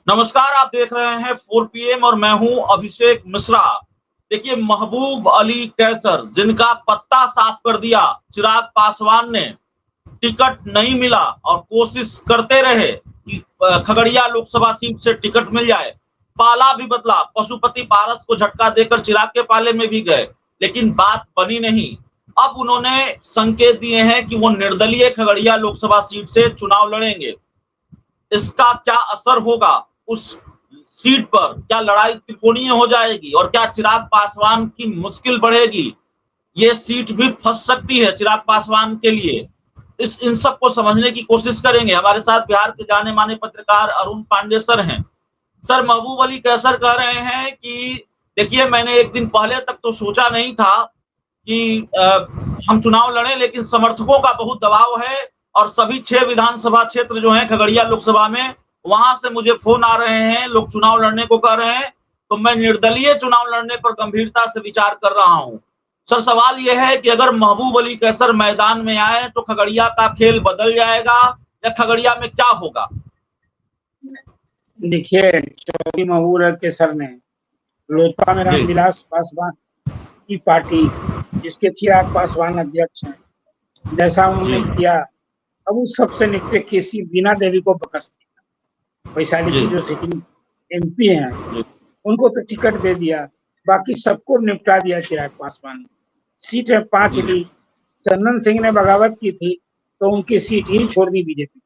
नमस्कार, आप देख रहे हैं 4 PM और मैं हूं अभिषेक मिश्रा। देखिए, महबूब अली कैसर जिनका पत्ता साफ कर दिया चिराग पासवान ने, टिकट नहीं मिला और कोशिश करते रहे कि खगड़िया लोकसभा सीट से टिकट मिल जाए। पाला भी बदला, पशुपति पारस को झटका देकर चिराग के पाले में भी गए, लेकिन बात बनी नहीं। अब उन्होंने संकेत दिए हैं कि वो निर्दलीय खगड़िया लोकसभा सीट से चुनाव लड़ेंगे। इसका क्या असर होगा उस सीट पर? क्या लड़ाई त्रिकोणीय हो जाएगी और क्या चिराग पासवान की मुश्किल बढ़ेगी? ये सीट भी फंस सकती है चिराग पासवान के लिए। इन सब को समझने की कोशिश करेंगे। हमारे साथ बिहार के जाने माने पत्रकार अरुण पांडे सर हैं। सर, महबूब अली कैसर कह रहे हैं कि देखिए, मैंने एक दिन पहले तक तो सोचा नहीं था कि हम चुनाव लड़े, लेकिन समर्थकों का बहुत दबाव है और सभी 6 विधानसभा क्षेत्र जो हैं खगड़िया लोकसभा में, वहां से मुझे फोन आ रहे हैं, लोग चुनाव लड़ने को कह रहे हैं, तो मैं निर्दलीय चुनाव लड़ने पर गंभीरता से विचार कर रहा हूं। सर, सवाल यह है कि अगर महबूब अली कैसर मैदान में आए तो खगड़िया का खेल बदल जाएगा या खगड़िया में क्या होगा? देखिए, चौधरी महबूब अली कैसर ने लोजपा में रामविलास पासवान की पार्टी, जिसके चिराग पासवान अध्यक्ष हैं, जैसा उन्होंने किया, अब उस सबसे निपटे केसी बीना देवी को बकस दिया। वैशाली की जो सिटिंग MP हैं, उनको तो टिकट दे दिया, बाकी सबको निपटा दिया चिराग पासवान। सीटें 5 ली। चंदन सिंह ने बगावत की थी तो उनकी सीट ही छोड़ दी बीजेपी।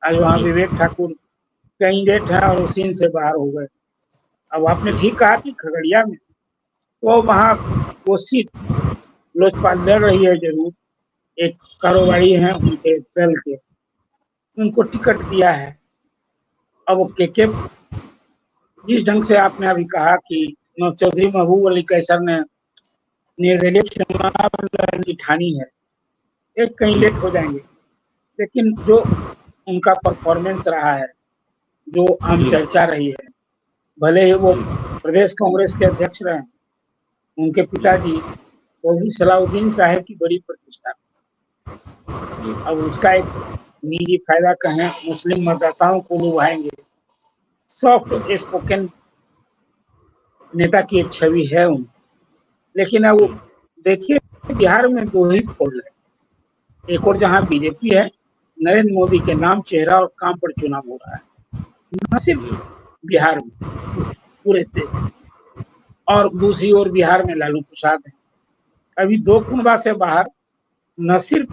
आज वहाँ विवेक ठाकुर कैंडिडेट है और उसी से बाहर हो गए। अब आपने ठीक कहा कि खगड़िया में तो वहाँ वो सीट लोजपा लड़ रही है जरूर। एक कारोबारी हैं उनके दल के, उनको टिकट दिया है। अब वो के जिस ढंग से आपने अभी कहा कि चौधरी महबूब अली कैसर ने निर्दलीय चुनाव लड़ने की ठानी है, एक कैंडिडेट हो जाएंगे, लेकिन जो उनका परफॉर्मेंस रहा है, जो आम चर्चा रही है, भले ही वो प्रदेश कांग्रेस के अध्यक्ष रहे, उनके पिताजी चौधरी सलाउद्दीन साहब की बड़ी प्रतिष्ठा। अब उसका एक निजी फायदा कहें, मुस्लिम मतदाताओं को लुभाएंगे। सॉफ्ट स्पोकन नेता की एक छवि है उन, लेकिन अब देखिए, बिहार में 2 ही फोड़ है। एक और जहां बीजेपी है, नरेंद्र मोदी के नाम, चेहरा और काम पर चुनाव हो रहा है, न सिर्फ बिहार में, पूरे देश में। और दूसरी ओर बिहार में लालू प्रसाद है। अभी 2 कुनबा से बाहर न सिर्फ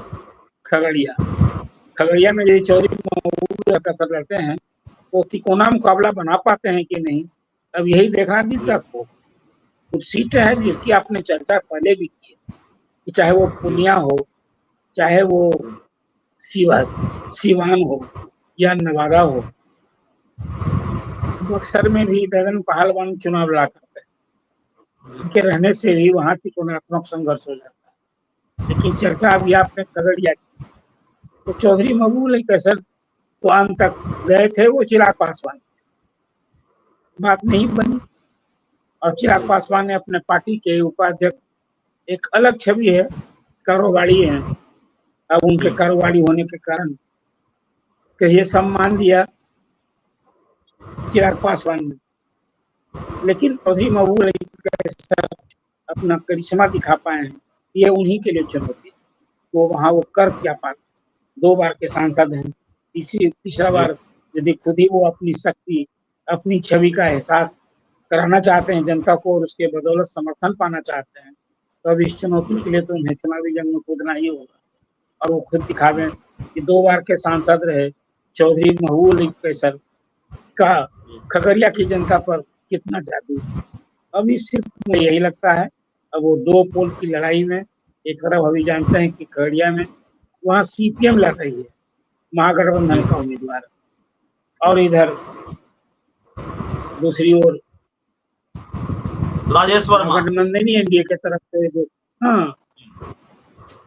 खगड़िया में यदि चौधरी महबूब कैसर लड़ते हैं तो तिकोना मुकाबला बना पाते हैं कि नहीं, अब यही देखना दिलचस्प हो। कुछ सीटें हैं जिसकी आपने चर्चा पहले भी की है, कि चाहे वो पूर्णिया हो, चाहे वो सीवान हो या नवादा हो। बक्सर में भी दगन पहलवान चुनाव लड़ा करते हैं, उनके रहने से भी वहां त्रिकोणात्मक संघर्ष हो जाता है। लेकिन चर्चा अभी आपने खगड़िया की, तो चौधरी महबूब अली कैसर तो अंत तक गए थे, वो चिराग पासवान, बात नहीं बनी। और चिराग पासवान ने अपने पार्टी के उपाध्यक्ष, एक अलग छवि है, कारोबारी हैं। अब उनके कारोबारी होने के कारण ये सम्मान दिया चिराग पासवान ने, लेकिन चौधरी महबूब अली कैसर अपना करिश्मा दिखा पाए हैं, ये उन्हीं के लिए चुनौती। तो वहाँ वो कर क्या पाते? 2 बार के सांसद हैं, तीसरा बार यदि खुद ही वो अपनी शक्ति, अपनी छवि का एहसास कराना चाहते हैं जनता को और उसके बदौलत समर्थन पाना चाहते हैं, तो अब इस चुनौती के लिए तो उन्हें चुनावी जंग में कूदना ही होगा। और वो खुद दिखावे कि 2 बार के सांसद रहे चौधरी महबूब अली कैसर का खगड़िया की जनता पर कितना जादू। अभी सिर्फ मुझे यही लगता है, अब वो 2 पोल की लड़ाई में, एक तरफ अभी जानते हैं कि खगड़िया में वहाँ CPM लड़ रही है, महागठबंधन का उम्मीदवार, और इधर दूसरी ओर राजेश वर्मा, गठबंधन ही NDA के तरफ से जो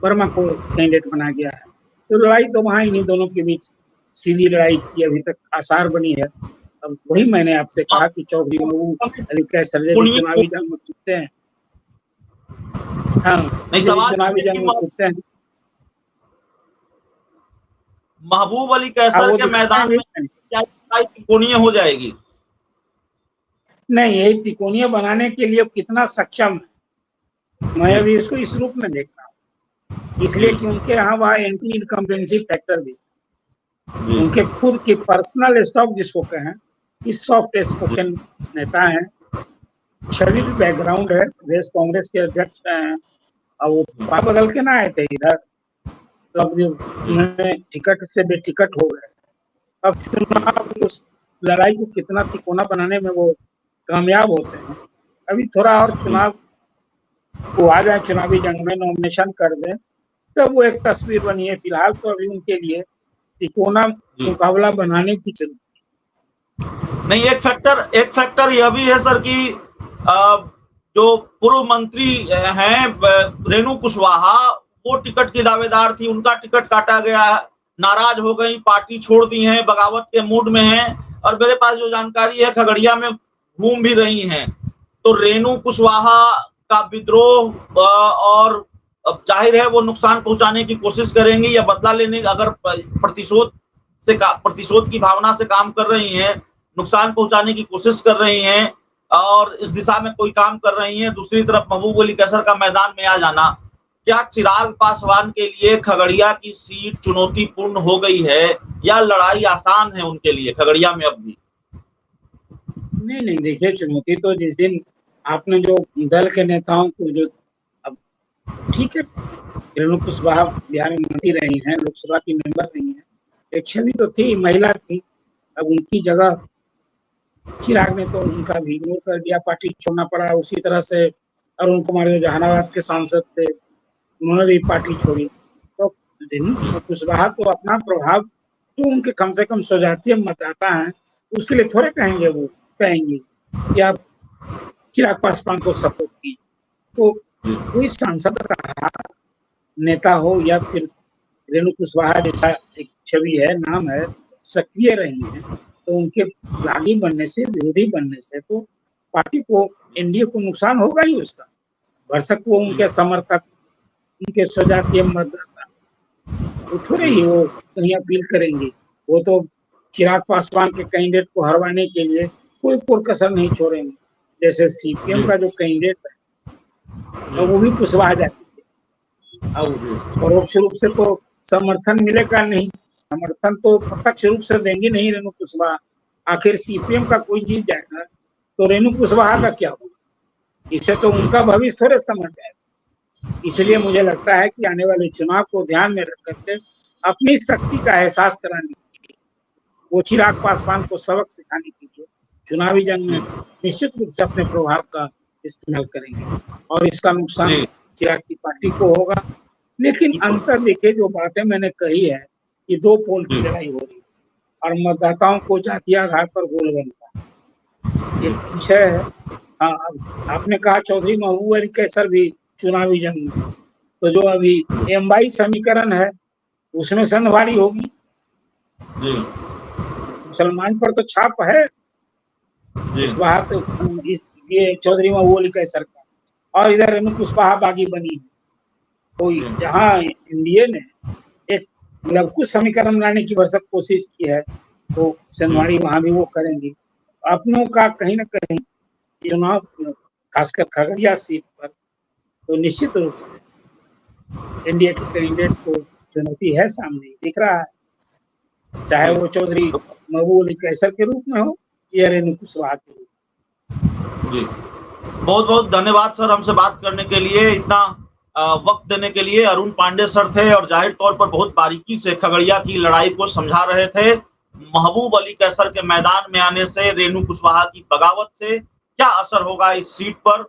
वर्मा को कैंडिडेट बना गया है। तो लड़ाई तो वहाँ इन्हीं दोनों के बीच सीधी लड़ाई की अभी तक आसार बनी है। अब वही मैंने आपसे कहा कि चौधरी महबूब अली कैसर चुनावी जंग में कूदते हैं, चुनावी जंग में कूदते हैं। महबूब अली कैसर के मैदान में क्या लड़ाई त्रिकोणीय हो जाएगी? नहीं, यही त्रिकोणीय बनाने के लिए कितना सक्षम है, मैं अभी इसको इस रूप में देख रहा हूँ, इसलिए कि उनके यहाँ वह एंटी इनकम्बेंसी फैक्टर भी, उनके खुद की पर्सनल स्टॉक जिसको कहें, इस सॉफ्ट स्पोकन नेता है, छवि भी बैकग्राउंड है, प्रदेश कांग्रेस के अध्यक्ष हैं, और वो बदल के ना आए थे इधर, तो अब उन्होंने टिकट से बेटिकट हो गए। अब चुनाव उस लड़ाई को कितना तिकोना बनाने में वो कामयाब होते हैं। अभी थोड़ा और चुनाव को आ जाए, चुनावी जंग में नॉमिनेशन कर दें, तो वो एक तस्वीर बनी है। फिलहाल तो अभी उनके लिए तिकोना मुकाबला बनाने की जरूरत नहीं। एक फैक्टर यह भी है सर कि जो पूर्व मंत्री हैं रेणु कुशवाहा, वो टिकट की दावेदार थी, उनका टिकट काटा गया, नाराज हो गई, पार्टी छोड़ दी है, बगावत के मूड में है। और मेरे पास जो जानकारी है, खगड़िया में घूम भी रही हैं। तो रेणु कुशवाहा का विद्रोह और जाहिर है वो नुकसान पहुंचाने की कोशिश करेंगी या बदला लेने, अगर प्रतिशोध की भावना से काम कर रही हैं, नुकसान पहुंचाने की कोशिश कर रही हैं और इस दिशा में कोई काम कर रही हैं। दूसरी तरफ महबूब अली कैसर का मैदान में आ जाना, क्या चिराग पासवान के लिए खगड़िया की सीट चुनौतीपूर्ण हो गई है या लड़ाई आसान है उनके लिए खगड़िया में अब भी? नहीं, देखिए, चुनौती तो जिस दिन आपने जो दल के नेताओं को जो, अब ठीक है, रेणु कुशवाहा बिहार में मंत्री रही हैं, लोकसभा की मेंबर रही हैं, एक छवि तो थी, महिला थी, अब उनकी जगह चिराग ने तो उनका भी इग्नोर कर दिया, पार्टी छोड़ना पड़ा। उसी तरह से अरुण कुमार जो जहानाबाद के सांसद थे, उन्होंने भी पार्टी छोड़ी। तो रेणु कुशवाहा तो अपना प्रभाव जो उनके कम से कम स्वजातीय मतदाता हैं, उसके लिए थोड़े कहेंगे, वो कहेंगे कि आप चिराग पासवान को सपोर्ट कीजिए। तो कोई सांसद रहा, नेता हो या फिर रेणु कुशवाहा जैसा एक छवि है, नाम है, सक्रिय रही है, तो उनके बागी बनने से, विरोधी बनने से तो पार्टी को, एनडीए को नुकसान होगा ही उसका। भरसक वो उनके समर्थक, उनके स्वजातीय मतदाता वो थोड़े ही वो कहीं अपील करेंगे। वो तो चिराग पासवान के कैंडिडेट को हरवाने के लिए कोई कसर नहीं छोड़ेंगे। जैसे सीपीएम का जो कैंडिडेट है, तो वो भी कुशवाहा जाति है, अब परोक्ष रूप से तो समर्थन मिलेगा नहीं, समर्थन तो प्रत्यक्ष रूप से देंगे नहीं रेणु कुशवाहा। आखिर सीपीएम का कोई जीत जाएगा तो रेणु कुशवाहा का क्या होगा? इससे तो उनका भविष्य थोड़े समझ जाएगा। इसलिए मुझे लगता है कि आने वाले चुनाव को ध्यान में रख करके अपनी शक्ति का एहसास कराने के लिए वो चिराग पासवान को सबक सिखाने के लिए चुनावी जंग में निश्चित रूप से अपने प्रभाव का इस्तेमाल करेंगे और इसका नुकसान चिराग की पार्टी को होगा। लेकिन अंतर देखिए, जो बातें मैंने कही है कि दो पोल की लड़ाई हो रही है और मतदाताओं को जातीय आधार पर गोल बनता है, ये विषय है। हाँ, आपने कहा चौधरी महबूब अली कैसर भी चुनावी जंग में, तो जो अभी M22 समीकरण है उसमें संधवारी होगी। मुसलमान पर तो छाप है इस बात, ये चौधरी महबूब अली कैसर का, और इधर रेणु कुशवाहा बागी बनी है। तो जहाँ एनडीए ने एक लघु समीकरण लाने की भरसक कोशिश की है, तो संधवारी वहां भी वो करेंगे। अपनों का कहीं ना कहीं चुनाव, खासकर खगड़िया सीट पर, तो निश्चित रूप से एनडीए के कैंडिडेट को चुनौती है, सामने दिख रहा है, चाहे वो चौधरी महबूब अली कैसर के रूप में हो या रेणु कुशवाहा के रूप में। जी, बहुत बहुत धन्यवाद सर, हमसे बात करने के लिए, इतना वक्त देने के लिए। अरुण पांडे सर थे और जाहिर तौर पर बहुत बारीकी से खगड़िया की लड़ाई को समझा रहे थे। महबूब अली कैसर के मैदान में आने से, रेणु कुशवाहा की बगावत से क्या असर होगा इस सीट पर।